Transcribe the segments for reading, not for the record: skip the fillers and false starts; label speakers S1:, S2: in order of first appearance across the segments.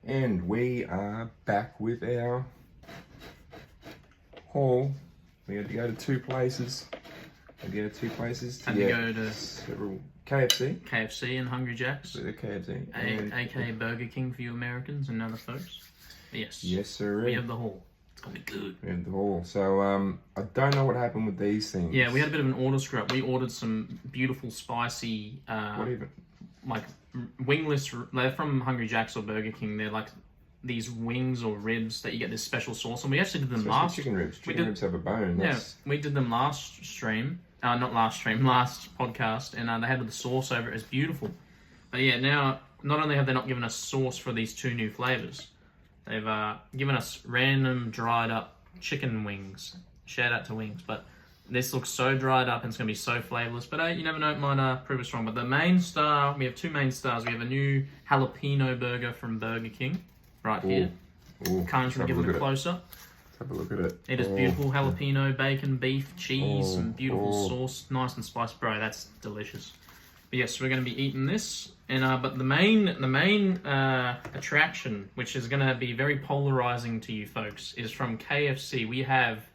S1: And we are back with our haul. We had to go to two places.
S2: Had to go to
S1: several KFC
S2: and Hungry Jacks.
S1: The KFC.
S2: aka Burger King for you Americans and other folks. Yes.
S1: Yes, sir.
S2: We have the haul. It's gonna be good.
S1: We have the haul. So I don't know what happened with these things.
S2: Yeah, we had a bit of an order screw up. We ordered some beautiful spicy like wingless. They're from Hungry Jacks or Burger King. They're like these wings or ribs that you get this special sauce on. We actually did them last.
S1: Chicken ribs. Chicken ribs have a bone.
S2: Yeah, we did them last stream. Last podcast, and they had the sauce over it. It's beautiful. But yeah, now not only have they not given us sauce for these two new flavors, they've given us random dried up chicken wings. Shout out to Wings, but this looks so dried up and it's gonna be so flavorless. But you never know, it might prove us wrong. But the main star, we have two main stars. We have a new jalapeno burger from Burger King, right here. Can't even give it a close up.
S1: Have a look at it.
S2: It is beautiful. Jalapeno, bacon, beef, cheese, and beautiful sauce. Nice and spicy. Bro, that's delicious. But yes, we're going to be eating this. And but the main attraction, which is going to be very polarizing to you folks, is from KFC. We have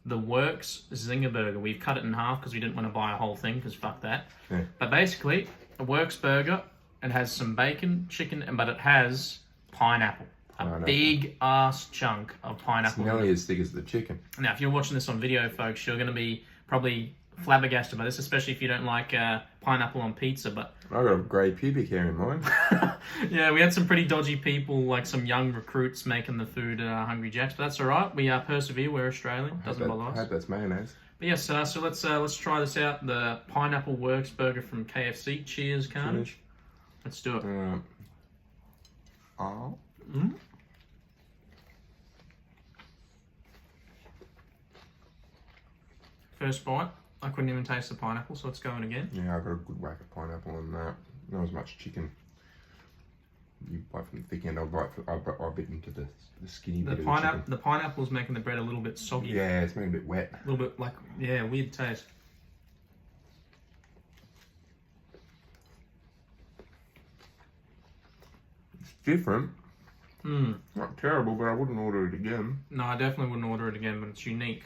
S2: the Works Zinger Burger. We've cut it in half because we didn't want to buy a whole thing because fuck that.
S1: Yeah.
S2: But basically, a Works burger. It has some bacon, chicken, but it has pineapple. A big ass chunk of pineapple.
S1: It's nearly as thick as the chicken.
S2: Now, if you're watching this on video, folks, you're going to be probably flabbergasted by this, especially if you don't like pineapple on pizza. But
S1: I got a grey pubic hair in mine.
S2: Yeah, we had some pretty dodgy people, like some young recruits, making the food at Hungry Jacks. But that's all right. We persevere. We're Australian. Doesn't bother us.
S1: I hope that's mayonnaise.
S2: But yes, so let's try this out. The Pineapple Works burger from KFC. Cheers, Carnage. Let's do it. First bite, I couldn't even taste the pineapple, so it's going again.
S1: Yeah, I got a good whack of pineapple and not as much chicken. You bite from the thick end, I'll bit into the skinny bit of the chicken.
S2: The pineapple's making the bread a little bit soggy.
S1: Yeah, it's making it a bit wet.
S2: A little bit weird taste.
S1: It's different. Not terrible, but I wouldn't order it again.
S2: No, I definitely wouldn't order it again, but it's unique.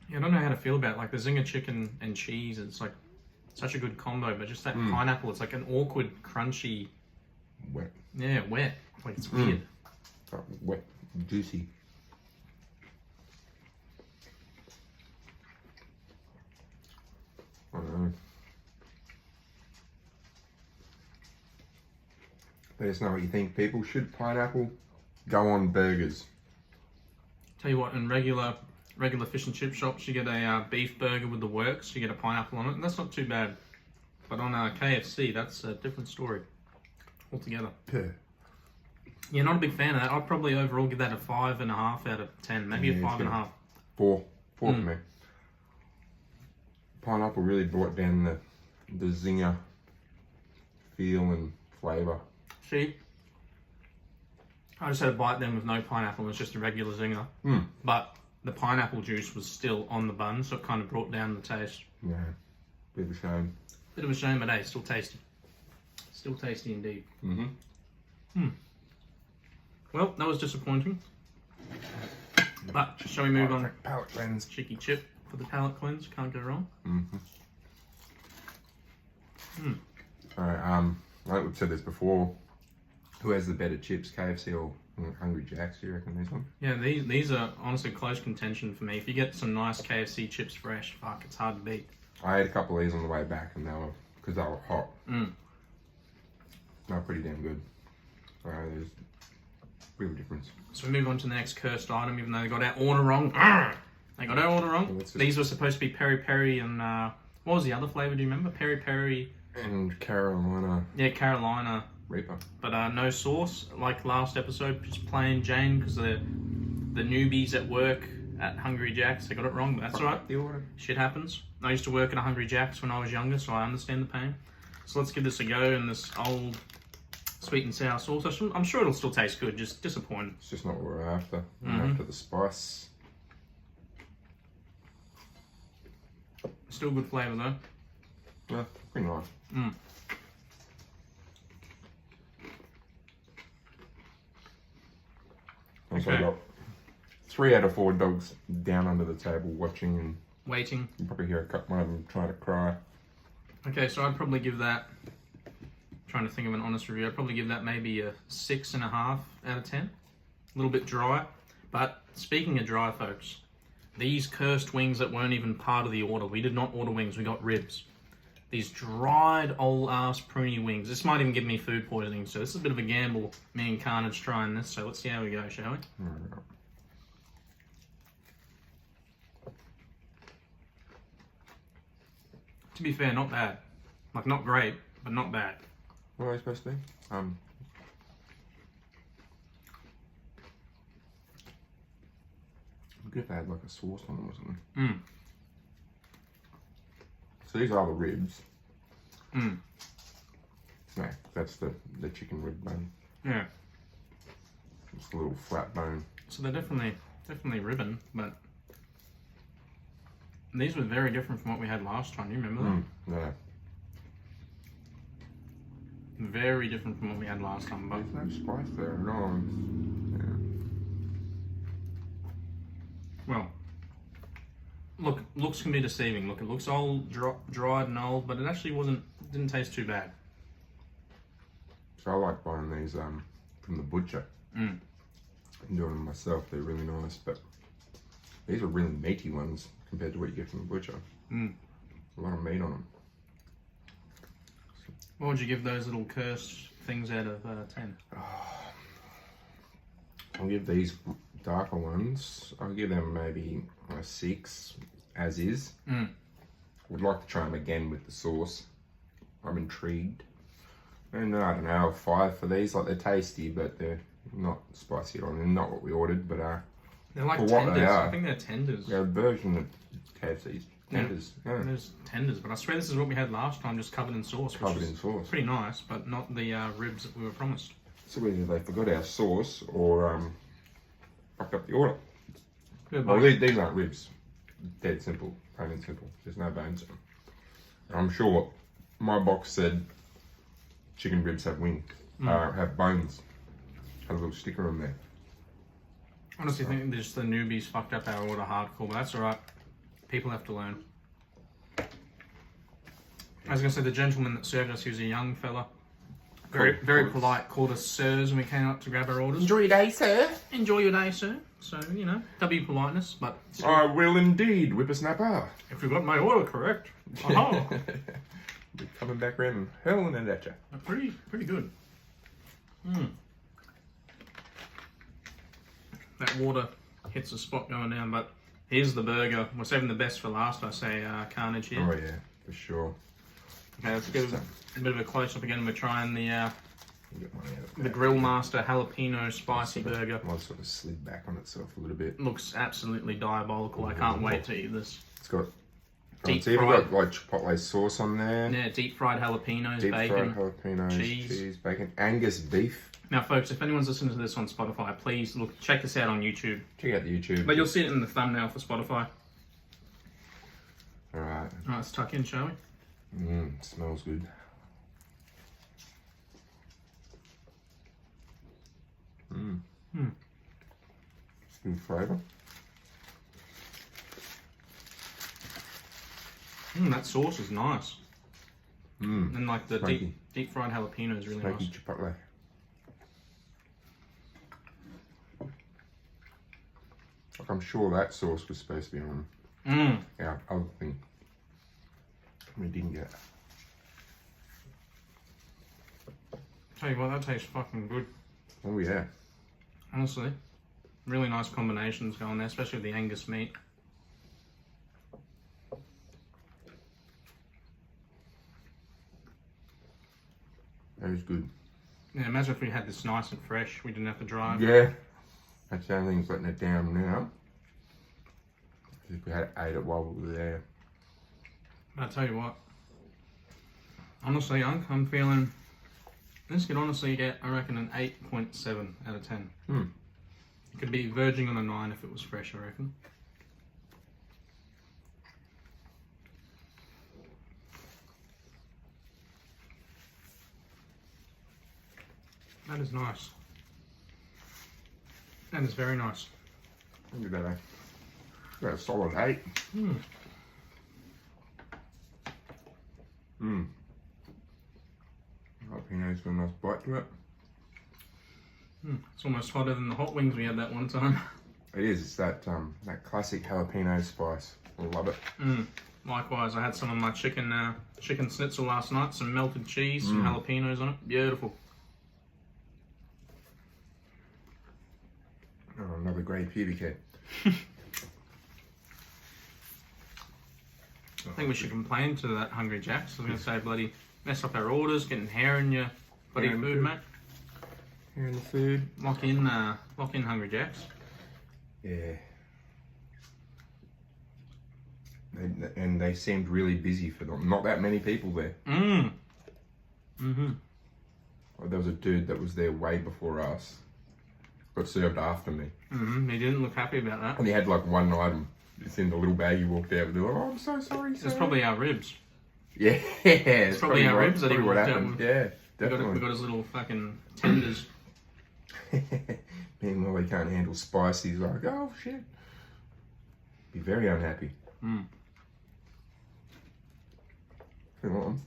S2: Yeah, I don't know how to feel about it. Like the Zinger chicken and cheese, it's like such a good combo, but just that pineapple, it's like an awkward, crunchy...
S1: Wet.
S2: Yeah, wet. Like it's weird.
S1: Wet, juicy. I don't know. Let us know what you think, people. Should pineapple go on burgers?
S2: Tell you what, in regular fish and chip shops, you get a beef burger with the Works. You get a pineapple on it, and that's not too bad. But on KFC, that's a different story altogether. Yeah, not a big fan of that. I'd probably overall give that a 5.5 out of 10, maybe a 5.5.
S1: 4 for me. Pineapple really brought down the Zinger feel and flavour.
S2: See, I just had a bite then with no pineapple. It was just a regular Zinger. But the pineapple juice was still on the bun, so it kind of brought down the taste.
S1: Yeah, bit of a shame.
S2: Bit of a shame, but hey, still tasty. Still tasty indeed. Well, that was disappointing. But shall we move on?
S1: Palate cleanse.
S2: Cheeky chip for the palate cleanse. Can't go wrong.
S1: Alright, like we've said this before. Who has the better chips, KFC or Hungry Jacks? Do you reckon these ones?
S2: Yeah, these are honestly close contention for me. If you get some nice KFC chips fresh, fuck, it's hard to beat.
S1: I had a couple of these on the way back, and because they were hot. They were pretty damn good. There's real difference.
S2: So we move on to the next cursed item, even though they got our order wrong. They got our order wrong. These were supposed to be peri peri and what was the other flavour? Do you remember? Peri peri
S1: and Carolina.
S2: Yeah, Carolina
S1: Reaper.
S2: But no sauce, like last episode, just plain Jane, because the newbies at work at Hungry Jacks, they got it wrong, but that's alright. Shit happens. I used to work at a Hungry Jacks when I was younger, so I understand the pain. So let's give this a go in this old sweet and sour sauce. I'm sure it'll still taste good, just disappointed.
S1: It's just not what we're after. We're after the spice.
S2: Let's still good flavour though.
S1: Yeah, pretty nice.
S2: Mm.
S1: Also
S2: Okay.
S1: got 3 out of 4 dogs down under the table watching, and
S2: Waiting.
S1: you can probably hear one of them trying to cry.
S2: Okay, so I'd probably give that, trying to think of an honest review, I'd probably give that maybe a 6.5 out of 10. A little bit dry. But speaking of dry, folks, these cursed wings that weren't even part of the order, we did not order wings, we got ribs. These dried old ass pruny wings. This might even give me food poisoning, so this is a bit of a gamble, me and Carnage trying this, so let's see how we go, shall we?
S1: Right.
S2: To be fair, not bad. Like, not great, but not bad.
S1: What are they supposed to be? Good if they had like a sauce on them or something.
S2: Mm.
S1: So these are the ribs.
S2: Mm.
S1: No, that's the chicken rib bone.
S2: Yeah.
S1: It's a little flat bone.
S2: So they're definitely ribbon, but these were very different from what we had last time. You remember that?
S1: Yeah.
S2: Very different from what we had last time, but
S1: There's no spice there at all. Yeah.
S2: well, looks can be deceiving. Look, it looks old, dried and old, but it actually didn't taste too bad.
S1: So I like buying these from the butcher.
S2: Mm.
S1: I'm doing them myself. They're really nice, but these are really meaty ones compared to what you get from the butcher.
S2: Mm.
S1: A lot of meat on them.
S2: What would you give those little cursed things out of 10?
S1: I'll give these darker ones, I'll give them maybe a 6 as is.
S2: Mm.
S1: Would like to try them again with the sauce. I'm intrigued. And I don't know, 5 for these. Like, they're tasty, but they're not spicy at all. They're not what we ordered, but
S2: They're like
S1: for what
S2: tenders.
S1: they are.
S2: I think they're tenders.
S1: they're a version of KFC's tenders. Yeah.
S2: There's tenders, but I swear this is what we had last time, just covered in sauce. Which
S1: Covered
S2: is
S1: in sauce.
S2: pretty nice, but not the ribs that we were promised.
S1: So either they forgot our sauce or fucked up the order.
S2: Good
S1: Well,
S2: boy.
S1: these aren't ribs. Dead simple, plain and simple. There's no bones in them. I'm sure my box said chicken ribs have wings, have bones. Had a little sticker on there.
S2: Honestly, I think just the newbies fucked up our order hardcore, but that's alright. People have to learn. I was going to say, the gentleman that served us, he was a young fella. Very polite, called us sirs when we came up to grab our orders.
S1: Enjoy your day, sir.
S2: Enjoy your day, sir. So, you know, W politeness, but
S1: I will indeed, whippersnapper.
S2: if you got my order correct, aha,
S1: Be coming back around and hurling it at you.
S2: pretty good. Mm. That water hits the spot going down, but here's the burger. We're saving the best for last, I say, Carnage here.
S1: Oh yeah, for sure.
S2: Okay, let's give a bit of a close-up again. We're trying the
S1: Get one out of
S2: the Grill Master Jalapeno Spicy Burger.
S1: One sort of slid back on itself a little bit.
S2: Looks absolutely diabolical. I can't wait to eat this.
S1: It's got
S2: Deep
S1: see, we've
S2: fried.
S1: got like chipotle sauce on there.
S2: Yeah, deep fried jalapenos,
S1: Deep
S2: bacon.
S1: fried jalapenos, cheese, bacon, Angus beef.
S2: Now, folks, if anyone's listening to this on Spotify, please check this out on YouTube.
S1: Check out the YouTube.
S2: But you'll see it in the thumbnail for Spotify.
S1: Alright.
S2: Alright, let's tuck in, shall we?
S1: Smells good. It's good flavour.
S2: That sauce is nice. And like the
S1: Smoky.
S2: deep fried jalapeno is really
S1: Smoky
S2: nice.
S1: chipotle. Like, I'm sure that sauce was supposed to be on our other thing. We didn't get.
S2: Tell you what, that tastes fucking good.
S1: Oh yeah.
S2: Honestly, really nice combinations going there, especially with the Angus meat.
S1: That was good.
S2: Yeah, imagine if we had this nice and fresh. We didn't have to drive.
S1: Yeah. That's the only thing that's letting it down now. If we had ate it while we were there.
S2: But I tell you what, honestly, I'm feeling this could honestly get, I reckon, an 8.7 out of 10. It could be verging on a 9 if it was fresh, I reckon. That is nice. That is very nice.
S1: Look at that, That's a solid 8. Jalapeno's got a nice bite to it.
S2: It's almost hotter than the hot wings we had that one time.
S1: It is. It's that classic jalapeno spice. I love it.
S2: Likewise, I had some of my chicken schnitzel last night. Some melted cheese, some jalapenos on it. Beautiful.
S1: Oh, another great pubic head.
S2: I think we should complain to that Hungry Jacks. I was going to say, bloody mess up our orders, getting hair in your bloody food, mate.
S1: Hair in the food.
S2: Lock in Hungry Jacks.
S1: Yeah. And they seemed really busy for them. Not that many people there. There was a dude that was there way before us. Got served after me.
S2: He didn't look happy about that.
S1: And he had like one item. It's in the little bag he walked out with. Oh, I'm so sorry, sir.
S2: It's probably our ribs.
S1: Yeah. It's
S2: probably our ribs that he
S1: what
S2: walked out
S1: happened.
S2: with.
S1: Yeah, definitely.
S2: We got his little fucking tenders.
S1: Meanwhile, he can't handle spicy. He's like, oh, shit. Be very unhappy. I'm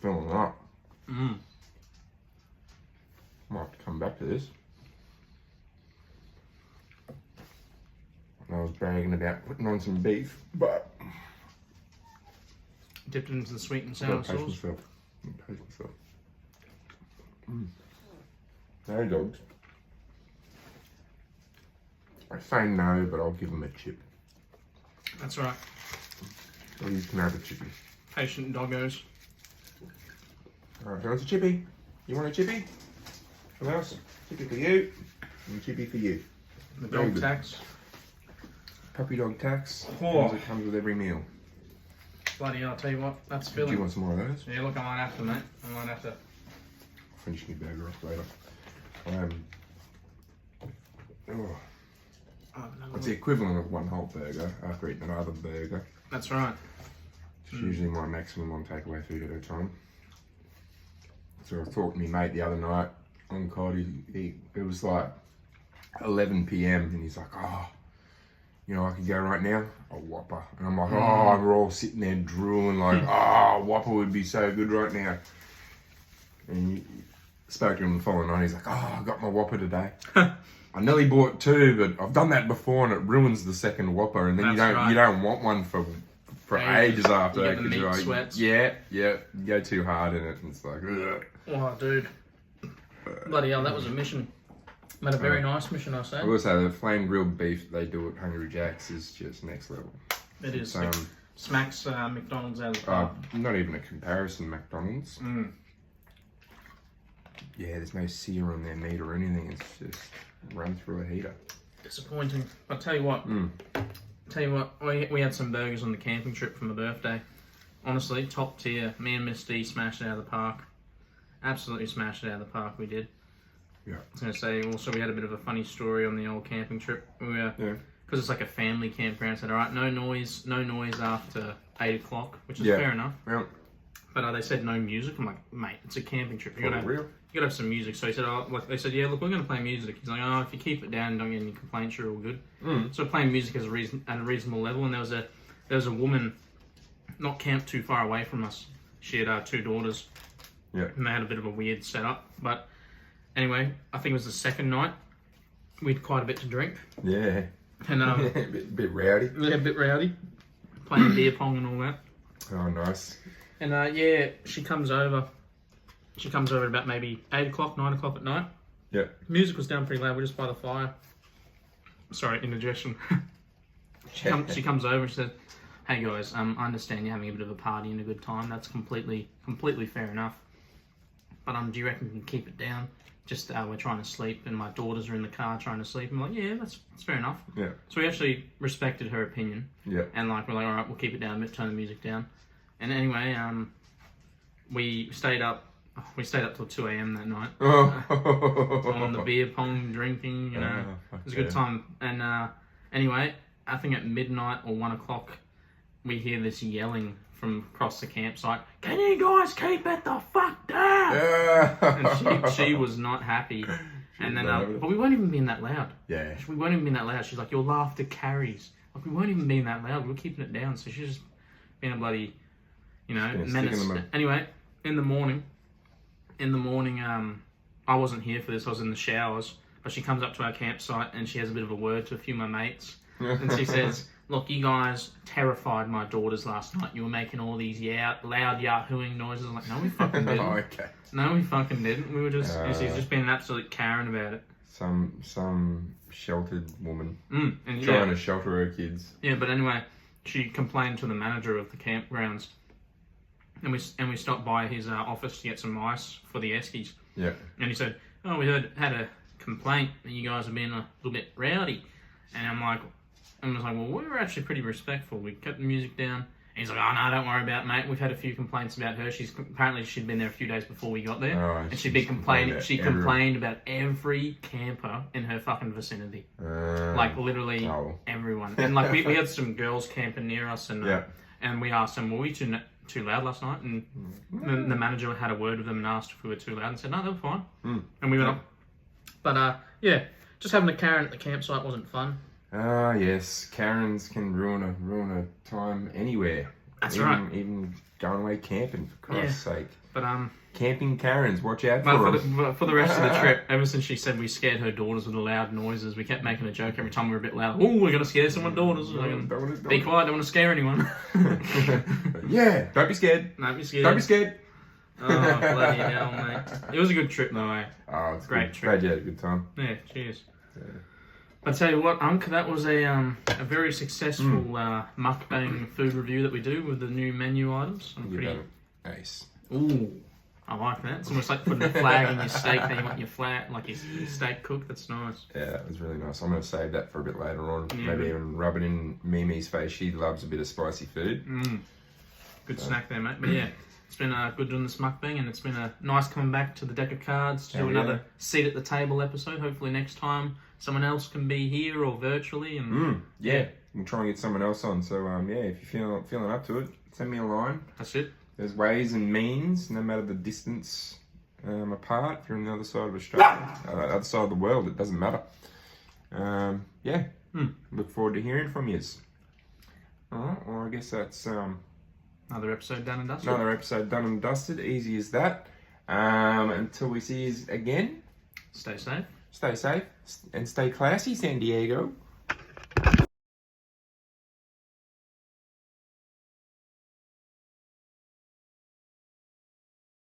S1: filling up. Might have to come back to this. I was bragging about putting on some beef, but
S2: Dipped it into the sweet and sour sauce.
S1: Pace myself. No dogs. I say no, but I'll give them a chip.
S2: That's right.
S1: Please can have a chippy.
S2: Patient doggos.
S1: Alright, who wants a chippy? You want a chippy? Who else? Chippy for you. And a chippy for you.
S2: The
S1: Very
S2: dog
S1: good.
S2: tax.
S1: Puppy dog tax.
S2: Oh.
S1: It comes with every meal.
S2: Bloody hell, I'll tell you what, that's
S1: Do
S2: filling.
S1: you want some more of those?
S2: Yeah, look, I might have to, mate. I might have to.
S1: I'll finish my burger off later. It's the equivalent of one whole burger after eating another burger.
S2: That's right.
S1: It's usually my maximum on takeaway food at a time. So I was talking to my mate the other night on COD. It was like 11 p.m. and he's like, oh, you know, I could go right now, a Whopper. And I'm like, oh, and we're all sitting there drooling like, oh, Whopper would be so good right now. And he spoke to him the following night. He's like, oh, I got my Whopper today. I nearly bought 2, but I've done that before and it ruins the second Whopper. And then you don't want one for ages after
S2: you
S1: that.
S2: get the meat
S1: you're like,
S2: sweats.
S1: Yeah, you go too hard in it and it's like, ugh.
S2: Oh, dude. Bloody hell, that was a mission. But a very nice mission, I say.
S1: I will say the flame grilled beef they do at Hungry Jacks is just next level.
S2: It is.
S1: It's,
S2: Smacks McDonald's out of the park.
S1: not even a comparison, McDonald's. Yeah, there's no sear on their meat or anything. It's just run through a heater.
S2: Disappointing. I'll tell you what. We had some burgers on the camping trip for my birthday. Honestly, top tier. Me and Miss D smashed it out of the park. Absolutely smashed it out of the park, we did.
S1: Yeah.
S2: I was going to say, also, we had a bit of a funny story on the old camping trip. We were, because it's like a family campground, said, all right, no noise after 8 o'clock, which is fair enough.
S1: Yeah.
S2: But they said no music. I'm like, mate, it's a camping trip. You gotta have some music. So he said, they said, yeah, look, we're going to play music. He's like, oh, if you keep it down and don't get any complaints, you're all good. So playing music at a reasonable level. And there was a woman not camped too far away from us. She had 2 daughters.
S1: Yeah.
S2: And they had a bit of a weird setup. But anyway, I think it was the second night. We had quite a bit to drink.
S1: Yeah.
S2: And
S1: a bit rowdy.
S2: Yeah, a bit rowdy. Playing beer pong and all that.
S1: Oh, nice.
S2: And she comes over. She comes over at about maybe 8 o'clock, 9 o'clock at night.
S1: Yeah.
S2: Music was down pretty loud. We're just by the fire. Sorry, indigestion. She comes over and she said, hey guys, I understand you're having a bit of a party and a good time. That's completely fair enough. But do you reckon you can keep it down? Just we're trying to sleep and my daughters are in the car trying to sleep. I'm like, yeah, that's fair enough.
S1: Yeah.
S2: So we actually respected her opinion.
S1: Yeah.
S2: And we're like, all right, we'll keep it down a bit, turn the music down. And anyway, we stayed up till 2 a.m. that night. On the beer pong, drinking, you know. It was a good time. And anyway, I think at midnight or 1 o'clock, we hear this yelling from across the campsite. Can you guys keep it the fuck down? And she was not happy. And then, but we won't even be that loud.
S1: Yeah.
S2: We won't even be that loud. She's like, your laughter carries. Like, we won't even be that loud. We're keeping it down. So she's just being a bloody, menace. Anyway, in the morning, I wasn't here for this. I was in the showers. But she comes up to our campsite and she has a bit of a word to a few of my mates. And she says, look, you guys terrified my daughters last night. You were making all these loud yahooing noises. I'm like, no, we fucking didn't.
S1: Okay.
S2: No, we fucking didn't. We were just, she's just being an absolute Karen about it.
S1: Some sheltered woman
S2: and
S1: trying to shelter her kids.
S2: Yeah, but anyway, she complained to the manager of the campgrounds. And we stopped by his office to get some ice for the Eskies.
S1: Yeah.
S2: And he said, oh, we had a complaint that you guys have been a little bit rowdy. And I was like, well, we were actually pretty respectful. We kept the music down. And he's like, oh, no, don't worry about it, mate. We've had a few complaints about her. Apparently she'd been there a few days before we got there.
S1: Oh,
S2: and she'd been complaining. She complained about every camper in her fucking vicinity. Like, literally everyone. And, like, we had some girls camping near us. And we asked them, were we too loud last night? And the manager had a word with them and asked if we were too loud. And said, no, they were fine. And we went up. But, just having a Karen at the campsite wasn't fun.
S1: Yes, Karens can ruin a time anywhere.
S2: That's right.
S1: Even going away camping, for Christ's sake.
S2: But
S1: camping Karens, watch out for them.
S2: For the rest of the trip, ever since she said we scared her daughters with the loud noises, we kept making a joke every time we were a bit loud. Oh, we're gonna scare someone's daughters. Be quiet, don't want to scare anyone.
S1: Yeah, don't be scared.
S2: Don't be scared.
S1: Don't be scared.
S2: Oh, bloody hell, mate. It was a good trip, though, eh?
S1: Oh, it's
S2: great trip.
S1: Glad you had a good time.
S2: Yeah, cheers. Yeah. I tell you what, Unc, that was a very successful mukbang food review that we do with the new menu items.
S1: Nice.
S2: Ooh, I like that. It's almost like putting a flag in your steak. Then you want your steak cooked. That's nice.
S1: Yeah, that was really nice. I'm going to save that for a bit later on. Yeah, maybe even rub it in Mimi's face. She loves a bit of spicy food.
S2: Good snack there, mate. But yeah. It's been good doing this mukbang, and it's been nice coming back to the deck of cards to do another seat at the table episode. Hopefully next time someone else can be here or virtually. And
S1: we'll try and get someone else on. So if you're feeling up to it, send me a line.
S2: That's it.
S1: There's ways and means, no matter the distance apart. If you're on the other side of Australia, the other side of the world, it doesn't matter. Look forward to hearing from you. All right. Well, I guess that's
S2: another episode done and dusted.
S1: Another episode done and dusted. Easy as that. Until we see you again.
S2: Stay safe.
S1: Stay safe and stay classy, San Diego.